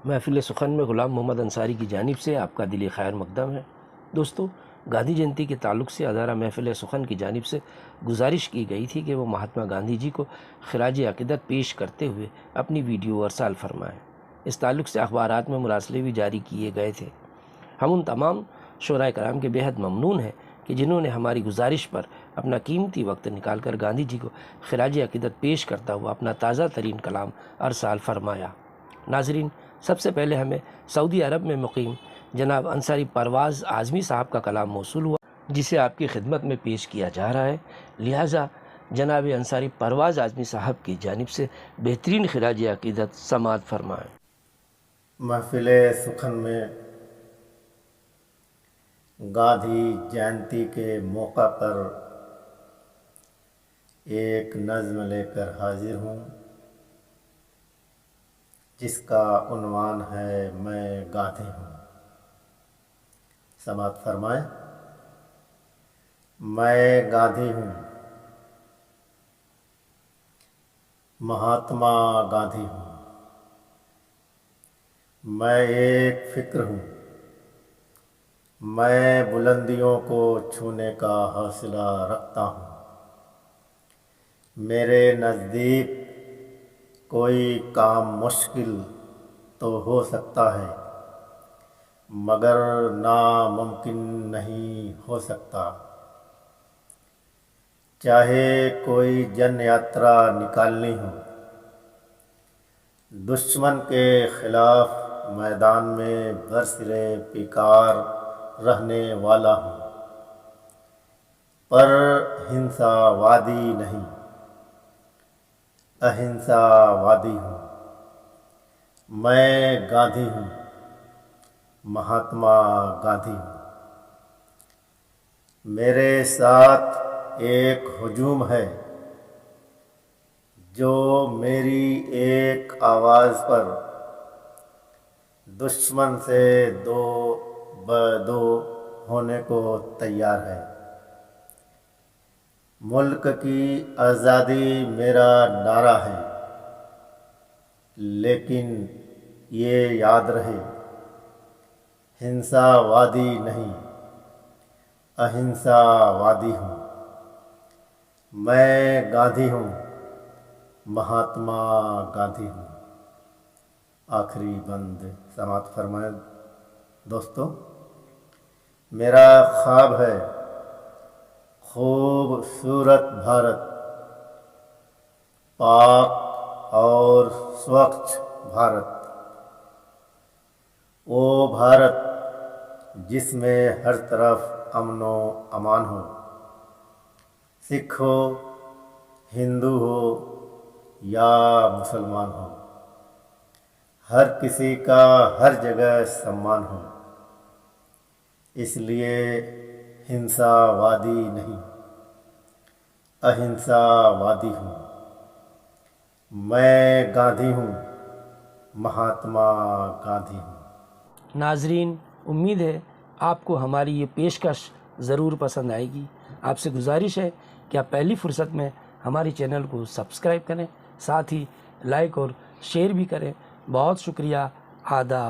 महफिल सुखन में ग़ुलाम मोहम्मद अंसारी की जानिब से आपका दिली खैर मकदम है। दोस्तों, गांधी जयंती के ताल्लुक़ से अदारा महफिल सुखन की जानिब से गुजारिश की गई थी कि वो महात्मा गांधी जी को खिराज अक़ीदत पेश करते हुए अपनी वीडियो अरसाल फरमाएँ। इस ताल्लुक़ से अखबारात में मुरासले भी जारी किए गए थे। हम उन तमाम शोराए कराम के बेहद ममनून हैं कि जिन्होंने हमारी गुजारिश पर अपना कीमती वक्त निकाल कर गांधी जी को खिराज अक़ीदत पेश करता हुआ अपना ताज़ा तरीन कलाम अरसाल फरमाया। नाज़रीन, सबसे पहले हमें सऊदी अरब में मुकीम जनाब अंसारी परवाज़ आज़मी साहब का कलाम मौसूल हुआ, जिसे आपकी खिदमत में पेश किया जा रहा है। लिहाजा जनाब अंसारी परवाज़ आज़मी साहब की जानिब से बेहतरीन खिराज अक़ीदत समाअत फरमाएँ। महफिल सुखन में गांधी जयंती के मौका पर एक नज़्म लेकर हाजिर हूँ, जिसका उन्वान है मैं गांधी हूँ। समाअत फरमाएं। मैं गांधी हूँ, महात्मा गांधी हूँ। मैं एक फ़िक्र हूँ, मैं बुलंदियों को छूने का हौसला रखता हूँ। मेरे नज़दीक कोई काम मुश्किल तो हो सकता है, मगर नामुमकिन नहीं हो सकता। चाहे कोई जन यात्रा निकालनी हो, दुश्मन के खिलाफ मैदान में बरसिरे पिकार रहने वाला हूँ, पर हिंसावादी नहीं, अहिंसावादी हूँ। मैं गांधी हूँ, महात्मा गांधी हूँ। मेरे साथ एक हुजूम है, जो मेरी एक आवाज़ पर दुश्मन से दो ब-दो होने को तैयार है। मुल्क की आज़ादी मेरा नारा है, लेकिन ये याद रहे, हिंसावादी नहीं, अहिंसावादी हूँ। मैं गांधी हूँ, महात्मा गांधी हूँ। आखिरी बंद समाअत फरमाएं। दोस्तों, मेरा ख्वाब है खूबसूरत भारत, पाक और स्वच्छ भारत। वो भारत जिसमें हर तरफ अमनो अमान हो, सिख हो, हिंदू हो या मुसलमान हो, हर किसी का हर जगह सम्मान हो। इसलिए हिंसावादी नहीं, अहिंसावादी हूँ। मैं गांधी हूँ, महात्मा गांधी हूँ। नाज़रीन, उम्मीद है आपको हमारी ये पेशकश ज़रूर पसंद आएगी। आपसे गुजारिश है कि आप पहली फ़ुर्सत में हमारे चैनल को सब्सक्राइब करें, साथ ही लाइक और शेयर भी करें। बहुत शुक्रिया। आदाब।